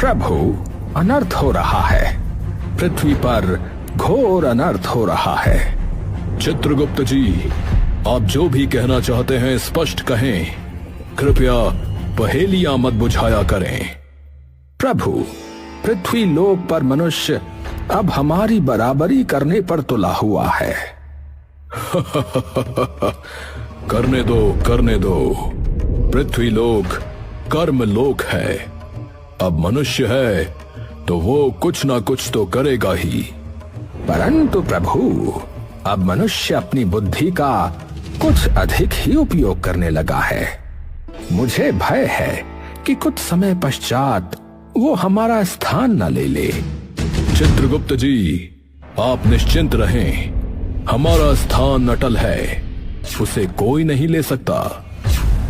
प्रभु, अनर्थ हो रहा है। पृथ्वी पर घोर अनर्थ हो रहा है। चित्रगुप्त जी, आप जो भी कहना चाहते हैं स्पष्ट कहें। कृपया पहेलियां मत बुझाया करें। प्रभु, पृथ्वी लोक पर मनुष्य अब हमारी बराबरी करने पर तुला हुआ है। करने दो, करने दो। पृथ्वी लोक कर्म लोक है। अब मनुष्य है तो वो कुछ ना कुछ तो करेगा ही। परंतु प्रभु, अब मनुष्य अपनी बुद्धि का कुछ अधिक ही उपयोग करने लगा है। मुझे भय है कि कुछ समय पश्चात वो हमारा स्थान न ले ले। चित्रगुप्त जी, आप निश्चिंत रहें। हमारा स्थान अटल है, उसे कोई नहीं ले सकता।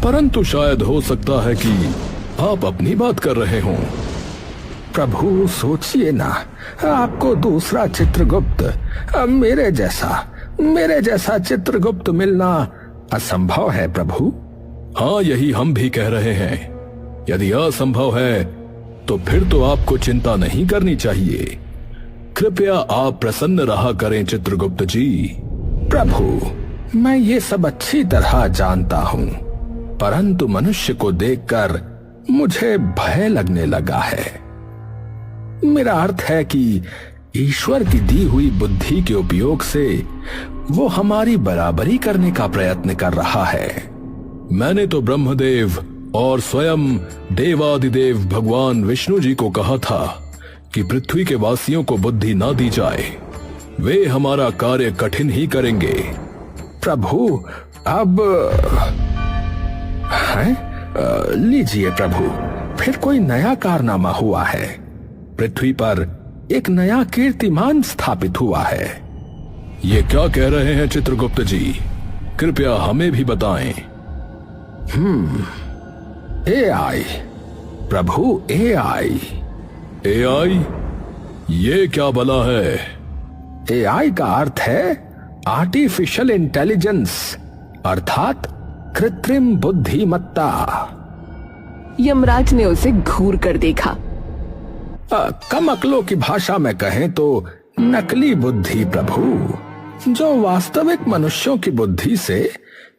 परंतु शायद हो सकता है कि आप अपनी बात कर रहे हों। प्रभु, सोचिए ना, आपको दूसरा चित्रगुप्त, मेरे जैसा चित्रगुप्त मिलना असंभव है प्रभु। हाँ, यही हम भी कह रहे हैं। यदि असंभव है तो फिर तो आपको चिंता नहीं करनी चाहिए। कृपया आप प्रसन्न रहा करें चित्रगुप्त जी। प्रभु, मैं ये सब अच्छी तरह जानता हूँ, परंतु मनुष्य को देखकर मुझे भय लगने लगा है। मेरा अर्थ है कि ईश्वर की दी हुई बुद्धि के उपयोग से वो हमारी बराबरी करने का प्रयत्न कर रहा है। मैंने तो ब्रह्मदेव और स्वयं देवादिदेव भगवान विष्णु जी को कहा था कि पृथ्वी के वासियों को बुद्धि ना दी जाए। वे हमारा कार्य कठिन ही करेंगे। प्रभु, अब लीजिए प्रभु, फिर कोई नया कारनामा हुआ है। पृथ्वी पर एक नया कीर्तिमान स्थापित हुआ है। ये क्या कह रहे हैं चित्रगुप्त जी? कृपया हमें भी बताएं। AI प्रभु, AI। AI? ये क्या भला है? AI का अर्थ है आर्टिफिशियल इंटेलिजेंस, अर्थात कृत्रिम बुद्धिमत्ता। यमराज ने उसे घूर कर देखा। कम अक्लों की भाषा में कहें तो नकली बुद्धि प्रभु, जो वास्तविक मनुष्यों की बुद्धि से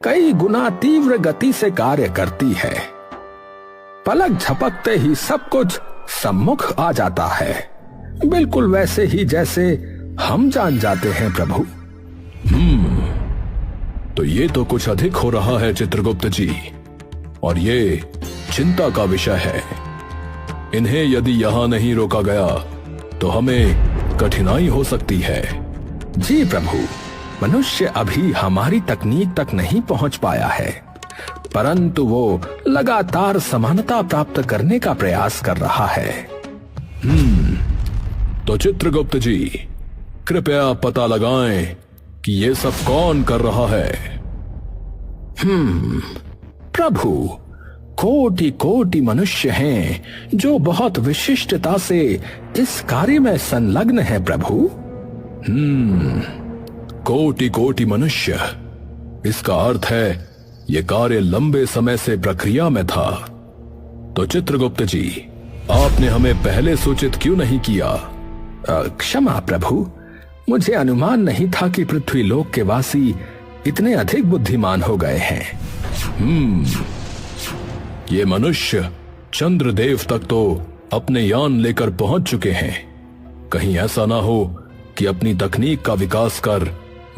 कई गुना तीव्र गति से कार्य करती है। पलक झपकते ही सब कुछ सम्मुख आ जाता है, बिल्कुल वैसे ही जैसे हम जान जाते हैं प्रभु। तो ये तो कुछ अधिक हो रहा है चित्रगुप्त जी, और ये चिंता का विषय है। इन्हें यदि यहाँ नहीं रोका गया तो हमें कठिनाई हो सकती है। जी प्रभु, मनुष्य अभी हमारी तकनीक तक नहीं पहुंच पाया है, परंतु वो लगातार समानता प्राप्त करने का प्रयास कर रहा है। तो चित्रगुप्त जी, कृपया पता लगाएं कि ये सब कौन कर रहा है। प्रभु, कोटि कोटि मनुष्य हैं जो बहुत विशिष्टता से इस कार्य में संलग्न हैं प्रभु। कोटि कोटि मनुष्य, इसका अर्थ है ये कार्य लंबे समय से प्रक्रिया में था। तो चित्रगुप्त जी, आपने हमें पहले सूचित क्यों नहीं किया? क्षमा प्रभु, मुझे अनुमान नहीं था कि पृथ्वी लोक के वासी इतने अधिक बुद्धिमान हो गए हैं। ये मनुष्य चंद्रदेव तक तो अपने यान लेकर पहुंच चुके हैं। कहीं ऐसा ना हो कि अपनी तकनीक का विकास कर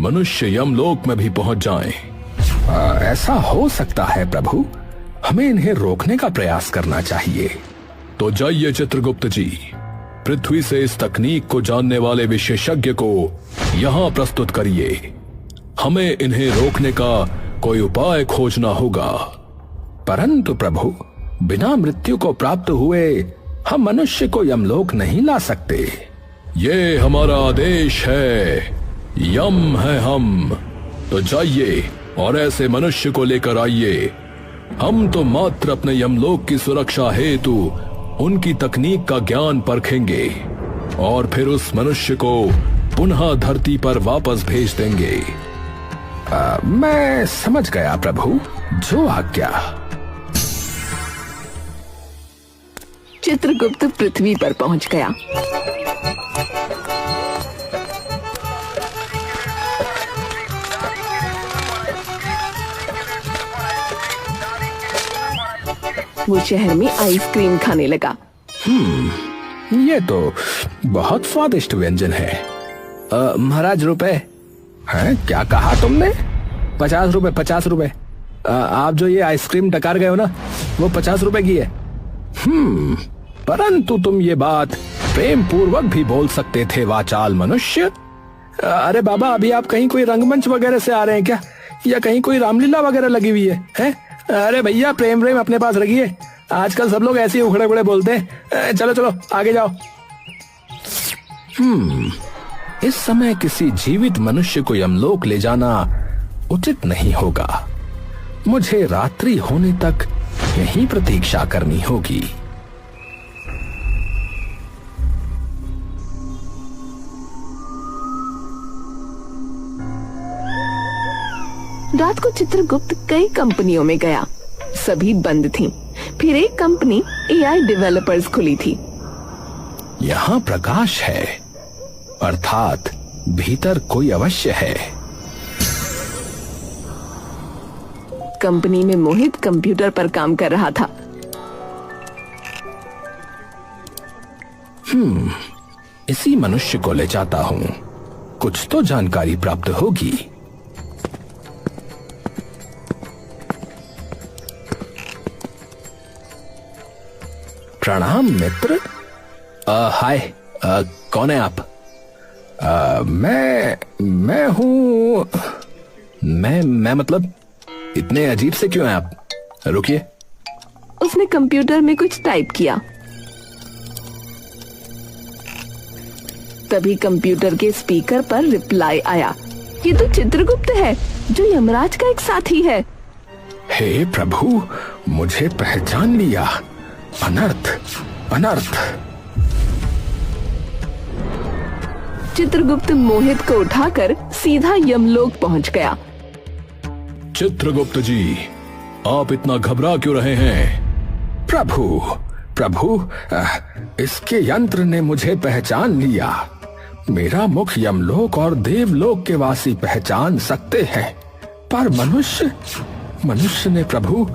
मनुष्य यमलोक में भी पहुंच जाएं। ऐसा हो सकता है प्रभु, हमें इन्हें रोकने का प्रयास करना चाहिए। तो जाइए चित्रगुप्त जी, पृथ्वी से इस तकनीक को जानने वाले विशेषज्ञ को यहाँ प्रस्तुत करिए। हमें इन्हें रोकने का कोई उपाय खोजना होगा। परंतु प्रभु, बिना मृत्यु को प्राप्त हुए हम मनुष्य को यमलोक नहीं ला सकते। ये हमारा आदेश है, यम है हम। तो जाइए और ऐसे मनुष्य को लेकर आइए। हम तो मात्र अपने यमलोक की सुरक्षा हेतु उनकी तकनीक का ज्ञान परखेंगे और फिर उस मनुष्य को पुनः धरती पर वापस भेज देंगे। मैं समझ गया प्रभु, जो आज्ञा। चित्रगुप्त पृथ्वी पर पहुंच गया। वो शहर में आइसक्रीम खाने लगा। ये तो बहुत स्वादिष्ट व्यंजन है। महाराज रुपए हैं? क्या कहा तुमने? 50 रुपए, 50 रुपए। आप जो ये आइसक्रीम टकार गए हो ना, वो 50 रुपए की है। परंतु तुम ये बात प्रेम पूर्वक भी बोल सकते थे वाचाल मनुष्य। अरे बाबा, अभी आप कहीं कोई रंगमंच वगैरह से आ रहे हैं क्या, या कहीं कोई रामलीला वगैरह लगी हुई है? अरे भैया, प्रेम प्रेम अपने पास रखिए। आजकल सब लोग ऐसे ही उखड़े उखड़े बोलते हैं। चलो चलो आगे जाओ। इस समय किसी जीवित मनुष्य को यमलोक ले जाना उचित नहीं होगा। मुझे रात्रि होने तक यहीं प्रतीक्षा करनी होगी। रात को चित्रगुप्त कई कंपनियों में गया, सभी बंद थीं। फिर एक कंपनी एआई डेवलपर्स खुली थी। यहाँ प्रकाश है, अर्थात भीतर कोई अवश्य है। कंपनी में मोहित कंप्यूटर पर काम कर रहा था। इसी मनुष्य को ले जाता हूँ, कुछ तो जानकारी प्राप्त होगी। प्रणाम मित्र। हाय, कौन है आप? मैं हूँ। मैं मतलब इतने अजीब से क्यों हैं आप? रुकिए। उसने कंप्यूटर में कुछ टाइप किया। तभी कंप्यूटर के स्पीकर पर रिप्लाई आया। ये तो चित्रगुप्त है, जो यमराज का एक साथी है। हे प्रभु, मुझे पहचान लिया। अनर्थ, अनर्थ। चित्रगुप्त मोहित को उठाकर सीधा यमलोक पहुंच गया। चित्रगुप्त जी, आप इतना घबरा क्यों रहे हैं? प्रभु, इसके यंत्र ने मुझे पहचान लिया। मेरा मुख यमलोक और देवलोक के वासी पहचान सकते हैं, पर मनुष्य ने प्रभु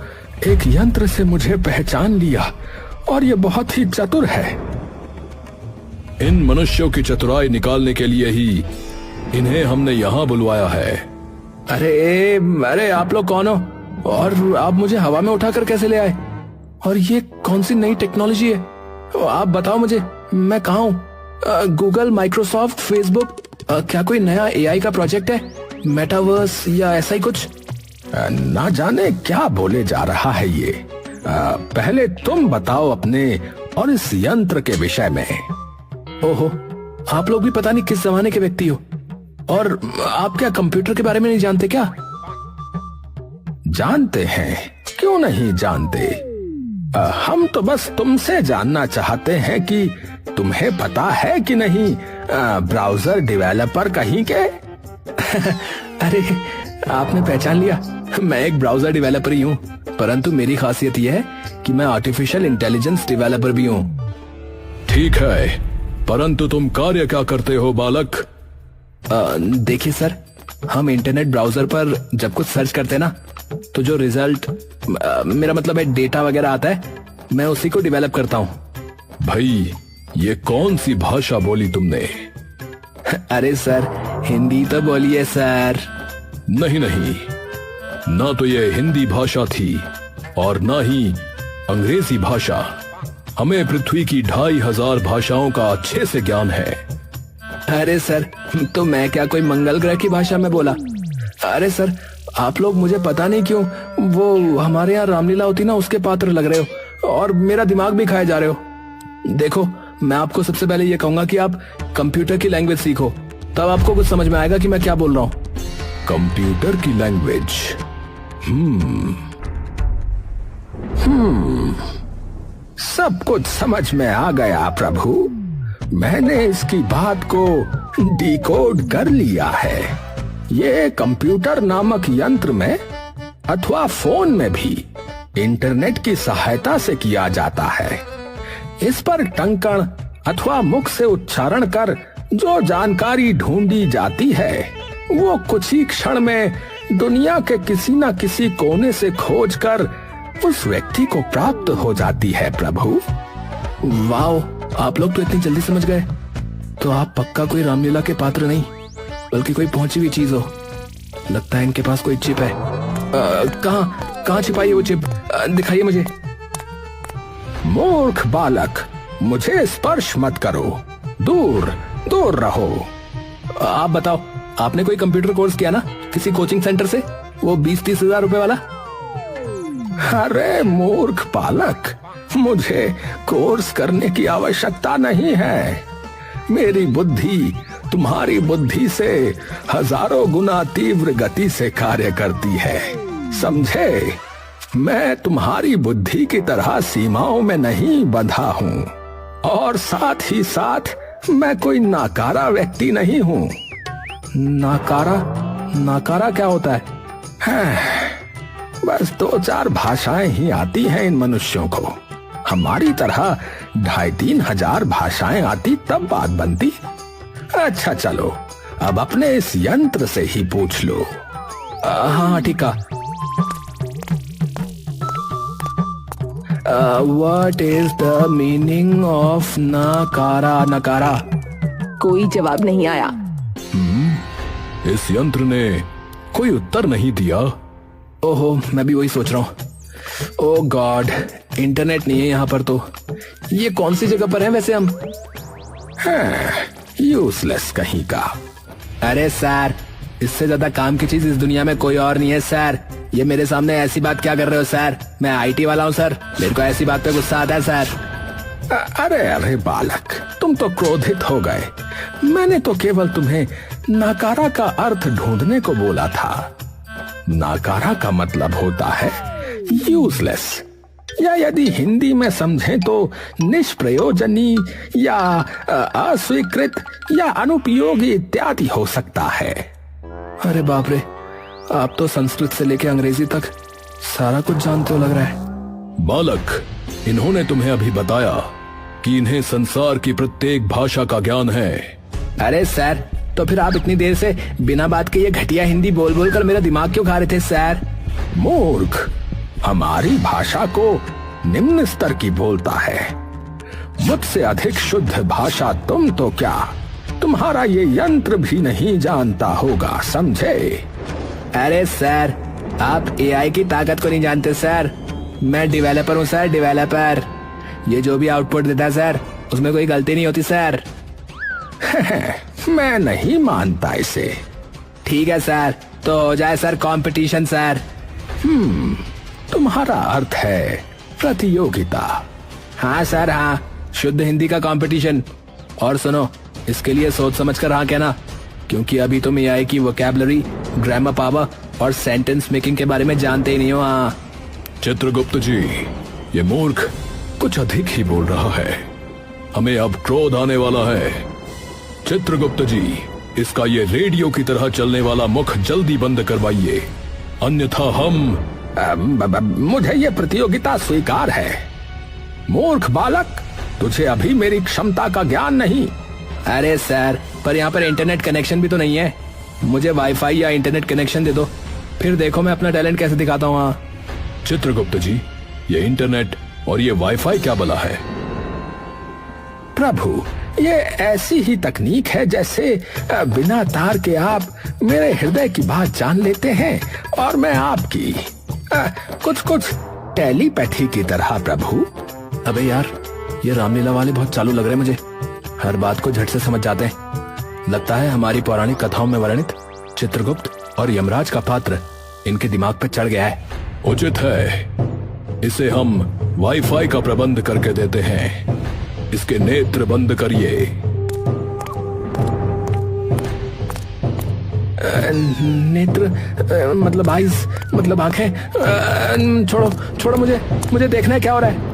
एक यंत्र से मुझे पहचान लिया, और ये बहुत ही चतुर है। इन मनुष्यों की चतुराई निकालने के लिए ही इन्हें हमने यहाँ बुलवाया है। अरे आप लोग कौन हो, और आप मुझे हवा में उठाकर कैसे ले आए? और ये कौन सी नई टेक्नोलॉजी है? आप बताओ मुझे, मैं कहाँ हूँ? गूगल, माइक्रोसॉफ्ट, फेसबुक, क्या कोई नया एआई का प्रोजेक्ट है? मेटावर्स या ऐसा ही कुछ? ना जाने क्या बोले जा रहा है ये। पहले तुम बताओ अपने और इस यंत्र के विषय में। ओहो, आप लोग भी पता नहीं किस जमाने के व्यक्ति हो, और आप क्या कंप्यूटर के बारे में नहीं जानते क्या? जानते हैं, क्यों नहीं जानते। हम तो बस तुमसे जानना चाहते हैं कि तुम्हें पता है कि नहीं ब्राउजर डेवलपर कहीं के। अरे, आपने पहचान लिया। मैं एक ब्राउजर डेवलपर ही हूँ, परंतु मेरी खासियत यह है कि मैं आर्टिफिशियल इंटेलिजेंस डेवलपर भी हूँ। ठीक है, परंतु तुम कार्य क्या करते हो बालक? देखिए सर, हम इंटरनेट ब्राउजर पर जब कुछ सर्च करते हैं ना, तो जो रिजल्ट, मेरा मतलब है डेटा वगैरह आता है, मैं उसी को डेवलप करता हूँ। भाई, ये कौन सी भाषा बोली तुमने? अरे सर, हिंदी तो बोलिए सर। नहीं, ना तो ये हिंदी भाषा थी और ना ही अंग्रेजी भाषा। हमें पृथ्वी की 2500 भाषाओं का अच्छे से ज्ञान है। अरे सर, तो मैं क्या कोई मंगल ग्रह की भाषा में बोला? अरे सर, आप लोग मुझे पता नहीं क्यों वो हमारे यहाँ रामलीला होती ना, उसके पात्र लग रहे हो, और मेरा दिमाग भी खाए जा रहे हो। देखो, मैं आपको सबसे पहले ये कहूंगा कि आप कंप्यूटर की लैंग्वेज सीखो, तब आपको कुछ समझ में आएगा कि मैं क्या बोल रहा हूँ। कंप्यूटर की लैंग्वेज? सब कुछ समझ में आ गया प्रभु। मैंने इसकी बात को डिकोड कर लिया है। ये कंप्यूटर नामक यंत्र में अथवा फोन में भी इंटरनेट की सहायता से किया जाता है। इस पर टंकण अथवा मुख से उच्चारण कर जो जानकारी ढूंढी जाती है वो कुछ ही क्षण में दुनिया के किसी न किसी कोने से खोजकर उस व्यक्ति को प्राप्त हो जाती है प्रभु। वाह, आप लोग तो इतनी जल्दी समझ गए। तो आप पक्का कोई रामलीला के पात्र नहीं बल्कि कोई पहुंची हुई चीज हो। लगता है इनके पास कोई चिप है। कहाँ छिपाई है वो चिप? दिखाइए मुझे। मूर्ख बालक, मुझे स्पर्श मत करो, दूर दूर रहो। आप बताओ, आपने कोई कंप्यूटर कोर्स किया ना किसी कोचिंग सेंटर से, वो 20-30 हजार रुपए वाला? अरे मूर्ख बालक, मुझे कोर्स करने की आवश्यकता नहीं है। मेरी बुद्धि तुम्हारी बुद्धि से हजारों गुना तीव्र गति से कार्य करती है, समझे? मैं तुम्हारी बुद्धि की तरह सीमाओं में नहीं बंधा हूँ और साथ ही साथ मैं कोई नाकारा व्यक्ति नहीं हूँ। नाकारा क्या होता है? बस 2-4 भाषाएं ही आती हैं इन मनुष्यों को। हमारी तरह 2,500-3 हजार भाषाएं आती तब बात बनती। अच्छा चलो, अब अपने इस यंत्र से ही पूछ लो। हाँ ठीक है। What is the meaning of नकारा? कोई जवाब नहीं आया। इस यंत्र ने कोई उत्तर नहीं दिया। ओहो, मैं भी वही सोच रहा हूँ। ओह गॉड, इंटरनेट नहीं है यहाँ पर। तो ये कौन सी जगह पर है वैसे हम? यूजलेस कहीं का। अरे सर, इससे ज्यादा काम की चीज इस दुनिया में कोई और नहीं है सर। ये मेरे सामने ऐसी बात क्या कर रहे हो सर? मैं आईटी वाला हूँ सर, मेरे को ऐसी बात पे गुस्सा आता है सर। अरे बालक, तुम तो क्रोधित हो गए। मैंने तो केवल तुम्हें नाकारा का अर्थ ढूंढने को बोला था। नाकारा का मतलब होता है यूजलेस, या यदि हिंदी में समझें तो निष्प्रयोजनी या अस्वीकृत या अनुपयोगी इत्यादि हो सकता है। अरे बाप रे, आप तो संस्कृत से लेकर अंग्रेजी तक सारा कुछ जानते हो लग रहा है। बालक, इन्होंने तुम्हें अभी बताया कि इन्हें संसार की प्रत्येक भाषा का ज्ञान है। अरे सर, तो फिर आप इतनी देर से बिना बात के ये घटिया हिंदी बोल बोल कर मेरा दिमाग क्यों खा रहे थे सर? मूर्ख, हमारी भाषा को निम्न स्तर की बोलता है। मुझसे अधिक शुद्ध भाषा तुम तो क्या, तुम्हारा ये यंत्र भी नहीं जानता होगा, समझे? अरे सर, आप एआई की ताकत को नहीं जानते सर। मैं डेवलपर हूँ सर, डेवलपर। ये जो भी आउटपुट देता है सर, उसमें कोई गलती नहीं होती सर। मैं नहीं मानता इसे। ठीक है सर, तो हो जाए सर कंपटीशन सर। तुम्हारा अर्थ है प्रतियोगिता? हाँ सर, हाँ, शुद्ध हिंदी का कंपटीशन। और सुनो, इसके लिए सोच समझ कर हाँ कहना, क्योंकि अभी तुम एआई की वोकैबुलरी, ग्रामर पावर और सेंटेंस मेकिंग के बारे में जानते ही नहीं हो। हाँ चित्रगुप्त जी, ये मूर्ख कुछ अधिक ही बोल रहा है। हमें अब क्रोध आने वाला है। चित्रगुप्त जी, इसका ये रेडियो की तरह चलने वाला मुख जल्दी बंद करवाइए, अन्यथा हम मुझे ये प्रतियोगिता स्वीकार है। मूर्ख बालक, तुझे अभी मेरी क्षमता का ज्ञान नहीं। अरे सर, पर यहाँ पर इंटरनेट कनेक्शन भी तो नहीं है। मुझे वाईफाई या इंटरनेट कनेक्शन दे दो, फिर देखो मैं अपना टैलेंट कैसे दिखाता हूँ। चित्रगुप्त जी, ये इंटरनेट और ये वाईफाई क्या बला है? प्रभु, ये ऐसी ही तकनीक है जैसे बिना तार के आप मेरे हृदय की बात जान लेते हैं और मैं आपकी। कुछ टेलीपैथी की तरह प्रभु। अबे यार, ये रामलीला वाले बहुत चालू लग रहे हैं मुझे। हर बात को झट से समझ जाते हैं। लगता है हमारी पौराणिक कथाओं में वर्णित चित्रगुप्त और यमराज का पात्र इनके दिमाग पे चढ़ गया है। उचित है, इसे हम वाईफाई का प्रबंध करके देते हैं। इसके नेत्र बंद करिए। नेत्र मतलब आइज, मतलब आंखें। छोड़ो मुझे देखना है क्या हो रहा है।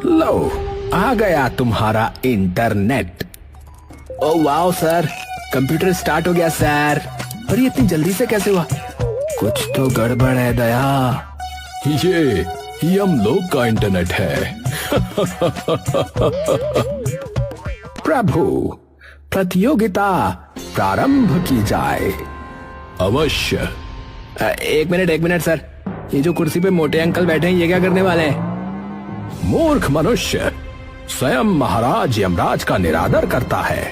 लो, आ गया तुम्हारा internet. Oh wow sir, computer start हो गया सर। पर ये इतनी जल्दी से कैसे हुआ? कुछ तो गड़बड़ है दया। ये यमलोक का इंटरनेट है। प्रभु, प्रतियोगिता प्रारंभ की जाए। अवश्य। एक मिनट सर, ये जो कुर्सी पे मोटे अंकल बैठे हैं ये क्या करने वाले हैं? मूर्ख मनुष्य, स्वयं महाराज यमराज का निरादर करता है।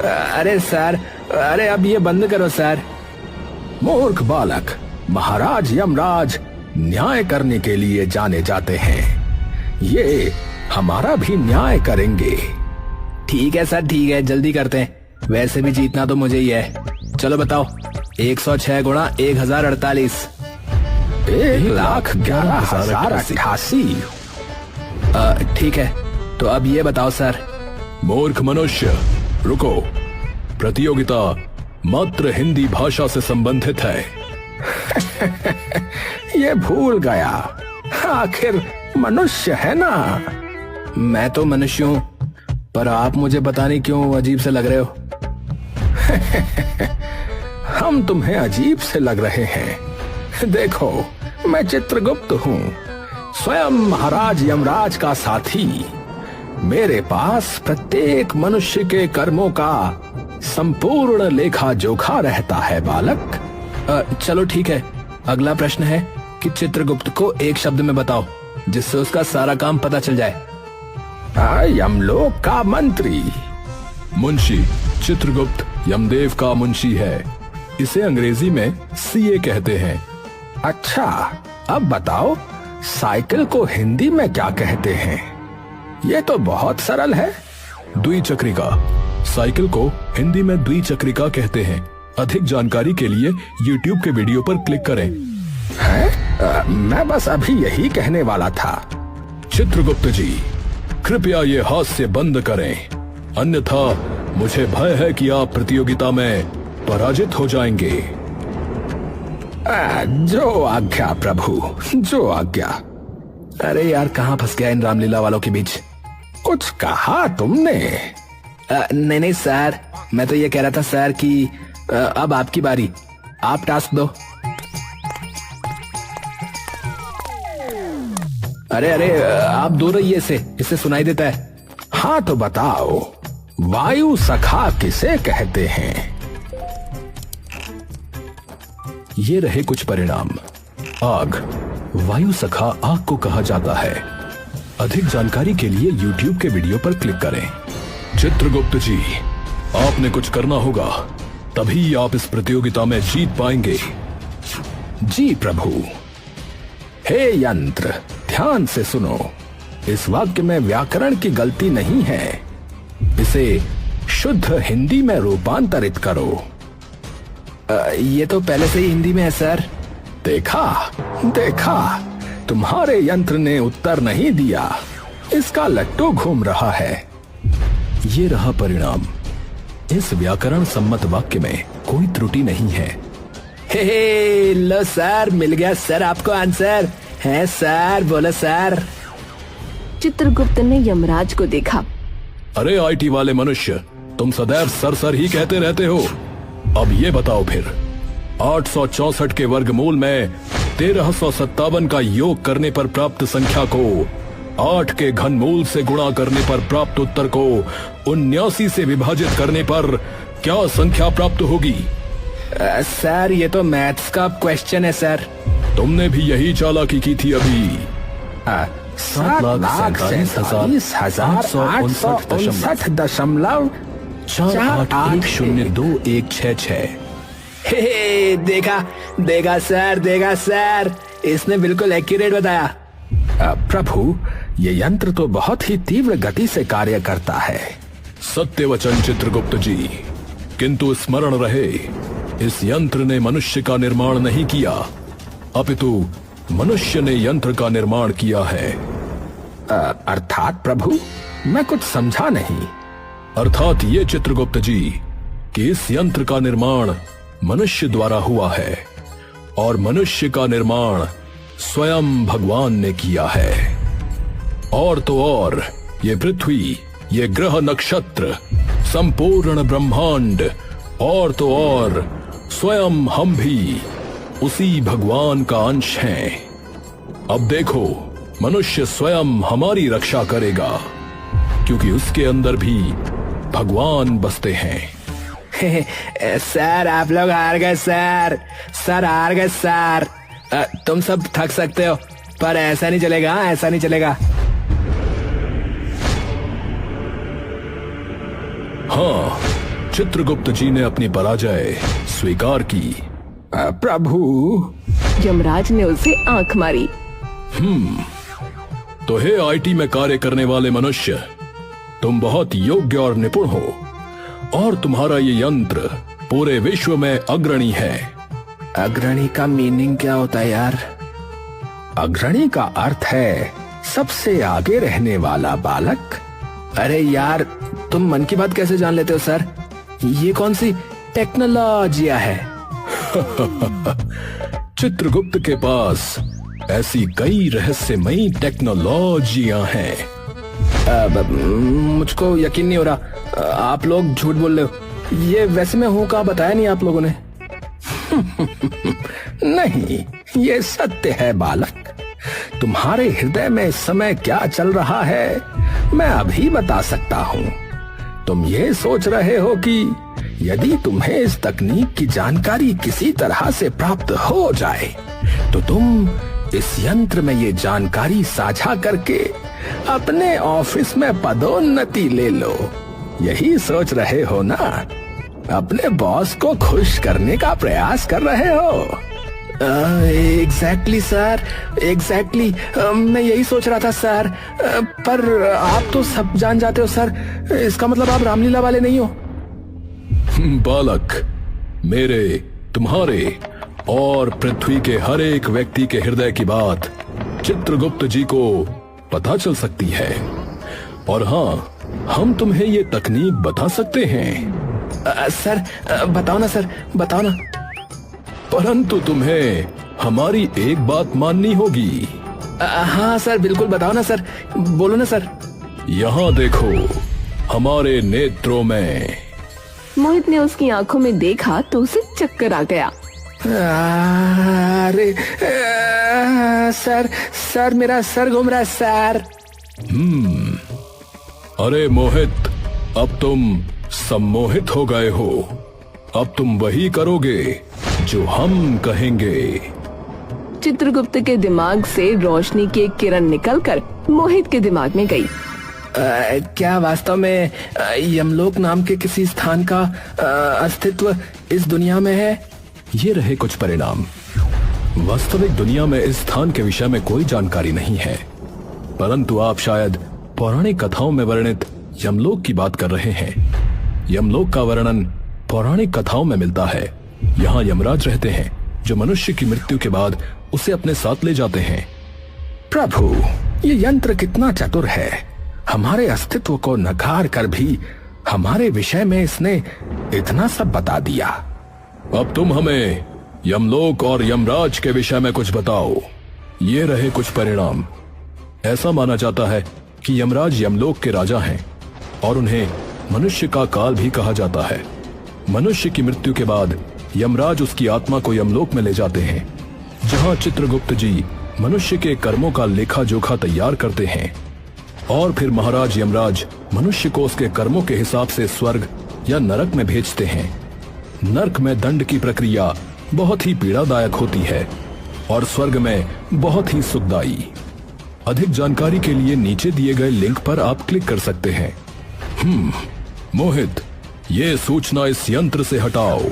अरे सर, अरे अब ये बंद करो सर। मूर्ख बालक, महाराज यमराज न्याय करने के लिए जाने जाते हैं। ये हमारा भी न्याय करेंगे। ठीक है सर, ठीक है, जल्दी करते हैं। वैसे भी जीतना तो मुझे ही है। चलो बताओ, 106 गुणा 1048। 1,11,88। ठीक है, तो अब ये बताओ सर। मूर्ख मनुष्य, रुको। प्रतियोगिता मात्र हिंदी भाषा से संबंधित है। ये भूल गया, आखिर मनुष्य है ना। मैं तो मनुष्य हूँ, पर आप मुझे पता नहीं क्यों अजीब से लग रहे हो। हम तुम्हें अजीब से लग रहे हैं। देखो, मैं चित्रगुप्त हूँ, स्वयं महाराज यमराज का साथी। मेरे पास प्रत्येक मनुष्य के कर्मों का संपूर्ण लेखा जोखा रहता है बालक। चलो ठीक है, अगला प्रश्न है कि चित्रगुप्त को एक शब्द में बताओ जिससे उसका सारा काम पता चल जाए। यमलोक का मंत्री। मुंशी। चित्रगुप्त यमदेव का मुंशी है। इसे अंग्रेजी में सीए कहते हैं। अच्छा, अब बताओ साइकिल को हिंदी में क्या कहते हैं? ये तो बहुत सरल है। द्विचक्रिका। साइकिल को हिंदी में द्विचक्रिका कहते हैं। अधिक जानकारी के लिए YouTube के वीडियो पर क्लिक करें। मैं बस अभी यही कहने वाला था। चित्रगुप्त जी, कृपया ये हास्य बंद करें, अन्यथा मुझे भय है कि आप प्रतियोगिता में पराजित हो जाएंगे। जो आज्ञा प्रभु, जो आज्ञा। अरे यार, कहाँ फंस गया इन रामलीला वालों के बीच? कुछ कहा तुमने? नहीं सर, मैं तो ये कह रहा था सर कि अब आपकी बारी, आप टास्क दो। अरे आप दूर रहिए, इससे सुनाई देता है। हाँ तो बताओ, वायु सखा किसे कहते हैं? ये रहे कुछ परिणाम। आग। वायु सखा आग को कहा जाता है। अधिक जानकारी के लिए YouTube के वीडियो पर क्लिक करें। चित्रगुप्त जी, आपने कुछ करना होगा, तभी आप इस प्रतियोगिता में जीत पाएंगे। जी प्रभु। हे यंत्र, ध्यान से सुनो। इस वाक्य में व्याकरण की गलती नहीं है। इसे शुद्ध हिंदी में रूपांतरित करो। ये तो पहले से ही हिंदी में है सर। देखा, तुम्हारे यंत्र ने उत्तर नहीं दिया। इसका लट्टू घूम रहा है। ये रहा परिणाम। इस व्याकरण सम्मत वाक्य में कोई त्रुटि नहीं है। हे लो सर, मिल गया सर आपको आंसर। है सर, बोलो सर। चित्रगुप्त ने यमराज को देखा। अरे IT वाले मनुष्य, तुम सदैव सर ही कहते रहते हो। अब ये बताओ फिर, 864 के वर्गमूल में 1357 का योग करने पर प्राप्त संख्या को 8 के घनमूल से गुणा करने पर प्राप्त उत्तर को 79 से विभाजित करने पर क्या संख्या प्राप्त होगी? सर, ये तो मैथ्स का क्वेश्चन है सर। तुमने भी यही चालाकी की थी अभी। 7,47,481.216। हे देखा सर, इसने बिल्कुल एक्यूरेट बताया। प्रभु, ये यंत्र तो बहुत ही तीव्र गति से कार्य करता है। सत्य वचन चित्रगुप्त जी, किंतु स्मरण रहे, इस यंत्र ने मनुष्य का निर्माण नहीं किया, अपितु मनुष्य ने यंत्र का निर्माण किया है। अर्थात प्रभु, मैं कुछ समझा नहीं। अर्थात ये चित्रगुप्त जी कि इस यंत्र का निर्माण मनुष्य द्वारा हुआ है और मनुष्य का निर्माण स्वयं भगवान ने किया है। और तो और ये पृथ्वी, ये ग्रह नक्षत्र, संपूर्ण ब्रह्मांड और तो और स्वयं हम भी उसी भगवान का अंश हैं। अब देखो, मनुष्य स्वयं हमारी रक्षा करेगा, क्योंकि उसके अंदर भी भगवान बसते हैं। सर आप लोग हार गए सर, सर हार गए सर। तुम सब थक सकते हो, पर ऐसा नहीं चलेगा, ऐसा नहीं चलेगा। हाँ, चित्रगुप्त जी ने अपनी पराजय स्वीकार की। प्रभु, यमराज ने उसे आंख मारी। तो हे आईटी में कार्य करने वाले मनुष्य, तुम बहुत योग्य और निपुण हो, और तुम्हारा ये यंत्र पूरे विश्व में अग्रणी है। अग्रणी का मीनिंग क्या होता है यार? अग्रणी का अर्थ है सबसे आगे रहने वाला बालक। अरे यार, तुम मन की बात कैसे जान लेते हो सर? ये कौन सी टेक्नोलॉजिया है? चित्रगुप्त के पास ऐसी कई रहस्यमयी टेक्नोलॉजियां हैं। मुझको यकीन नहीं हो रहा, आप लोग झूठ बोल रहे हो। ये वैसे मैं हूं कहाँ, बताया नहीं आप लोगों ने। नहीं, ये सत्य है बालक। तुम्हारे हृदय में इस समय क्या चल रहा है मैं अभी बता सकता हूँ। तुम ये सोच रहे हो कि यदि तुम्हें इस तकनीक की जानकारी किसी तरह से प्राप्त हो जाए तो तुम इस यंत्र में ये जानकारी साझा करके अपने ऑफिस में पदोन्नति ले लो। यही सोच रहे हो ना? अपने बॉस को खुश करने का प्रयास कर रहे हो। एग्जैक्टली सर, एग्जैक्टली मैं यही सोच रहा था सर। पर आप तो सब जान जाते हो सर, इसका मतलब आप रामलीला वाले नहीं हो। बालक, मेरे, तुम्हारे और पृथ्वी के हर एक व्यक्ति के हृदय की बात चित्रगुप्त जी को पता चल सकती है। और हाँ, हम तुम्हें ये तकनीक बता सकते हैं। सर बताओ ना सर, बताओ ना। परंतु तुम्हें हमारी एक बात माननी होगी। हाँ सर, बिल्कुल बताओ ना सर, बोलो ना सर। यहाँ देखो, हमारे नेत्रों में। मोहित ने उसकी आंखों में देखा तो उसे चक्कर आ गया। अरे सर, सर मेरा सर घूम रहा है सर। अरे मोहित, अब तुम सम्मोहित हो गए हो। अब तुम वही करोगे जो हम कहेंगे। चित्रगुप्त के दिमाग से रोशनी की एक किरण निकलकर मोहित के दिमाग में गई। क्या वास्तव में यमलोक नाम के किसी स्थान का अस्तित्व इस दुनिया में है? ये रहे कुछ परिणाम। वास्तविक दुनिया में इस स्थान के विषय में कोई जानकारी नहीं है, परंतु आप शायद पौराणिक कथाओं में वर्णित यमलोक की बात कर रहे हैं। यमलोक का वर्णन पौराणिक कथाओं में मिलता है। यहाँ यमराज रहते हैं जो मनुष्य की मृत्यु के बाद उसे अपने साथ ले जाते हैं। प्रभु, ये यंत्र कितना चतुर है। हमारे अस्तित्व को नकार कर भी हमारे विषय में इसने इतना सब बता दिया। अब तुम हमें यमलोक और यमराज के विषय में कुछ बताओ। ये रहे कुछ परिणाम। ऐसा माना जाता है कि यमराज यमलोक के राजा हैं और उन्हें मनुष्य का काल भी कहा जाता है। मनुष्य की मृत्यु के बाद यमराज उसकी आत्मा को यमलोक में ले जाते हैं, जहां चित्रगुप्त जी मनुष्य के कर्मों का लेखा जोखा तैयार करते हैं और फिर महाराज यमराज मनुष्य को उसके कर्मों के हिसाब से स्वर्ग या नरक में भेजते हैं। नरक में दंड की प्रक्रिया बहुत ही पीड़ादायक होती है और स्वर्ग में बहुत ही सुखदायी। अधिक जानकारी के लिए नीचे दिए गए लिंक पर आप क्लिक कर सकते हैं। मोहित, ये सूचना इस यंत्र से हटाओ।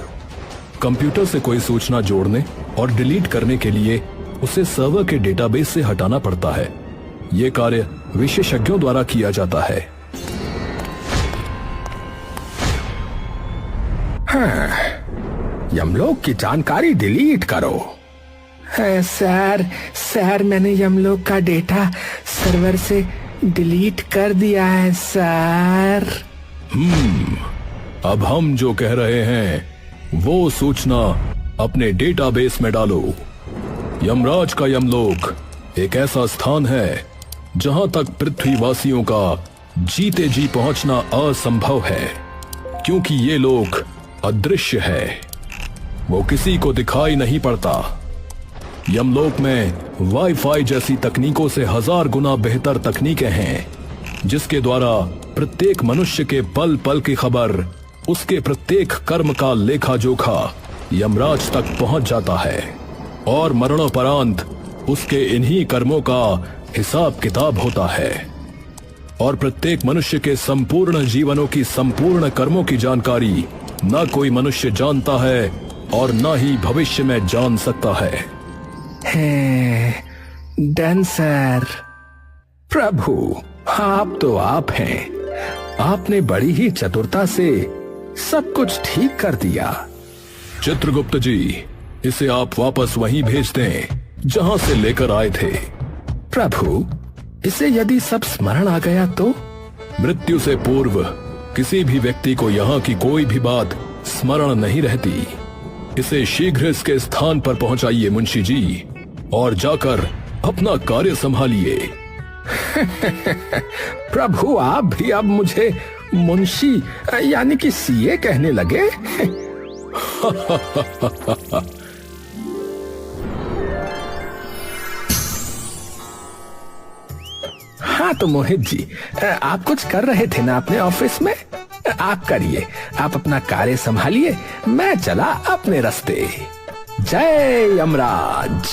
कंप्यूटर से कोई सूचना जोड़ने और डिलीट करने के लिए उसे सर्वर के डेटाबेस से हटाना पड़ता है। ये कार्य विशेषज्ञों द्वारा किया जाता है। हाँ, यमलोक की जानकारी डिलीट करो। सर मैंने यमलोक का डेटा सर्वर से डिलीट कर दिया है सर। अब हम जो कह रहे हैं वो सूचना अपने डेटाबेस में डालो। यमराज का यमलोक एक ऐसा स्थान है जहां तक पृथ्वीवासियों का जीते जी पहुंचना असंभव है, क्योंकि ये लोक अदृश्य है। वो किसी को दिखाई नहीं पड़ता। यमलोक में वाईफाई जैसी तकनीकों से 1000 गुना बेहतर तकनीकें हैं, जिसके द्वारा प्रत्येक मनुष्य के पल पल की खबर, उसके प्रत्येक कर्म का लेखा जोखा यमराज तक पहुंच जाता है और मरणोपरांत उसके इन्हीं कर्मों का हिसाब किताब होता है। और प्रत्येक मनुष्य के संपूर्ण जीवनों की संपूर्ण कर्मों की जानकारी न कोई मनुष्य जानता है और न ही भविष्य में जान सकता है। Done sir. प्रभु, आप तो आप हैं। आपने बड़ी ही चतुरता से सब कुछ ठीक कर दिया। चित्रगुप्त जी, इसे आप वापस वहीं भेज दें जहां से लेकर आए थे। प्रभु, इसे यदि सब स्मरण आ गया तो? मृत्यु से पूर्व किसी भी व्यक्ति को यहाँ की कोई भी बात स्मरण नहीं रहती। इसे शीघ्र इसके स्थान पर पहुंचाइए मुंशी जी, और जाकर अपना कार्य संभालिए। प्रभु, आप भी अब मुझे मुंशी यानी कि सीए कहने लगे? हाँ तो मोहित जी, आप कुछ कर रहे थे ना अपने ऑफिस में? आप करिए, आप अपना कार्य संभालिए, मैं चला अपने रास्ते। जय यमराज।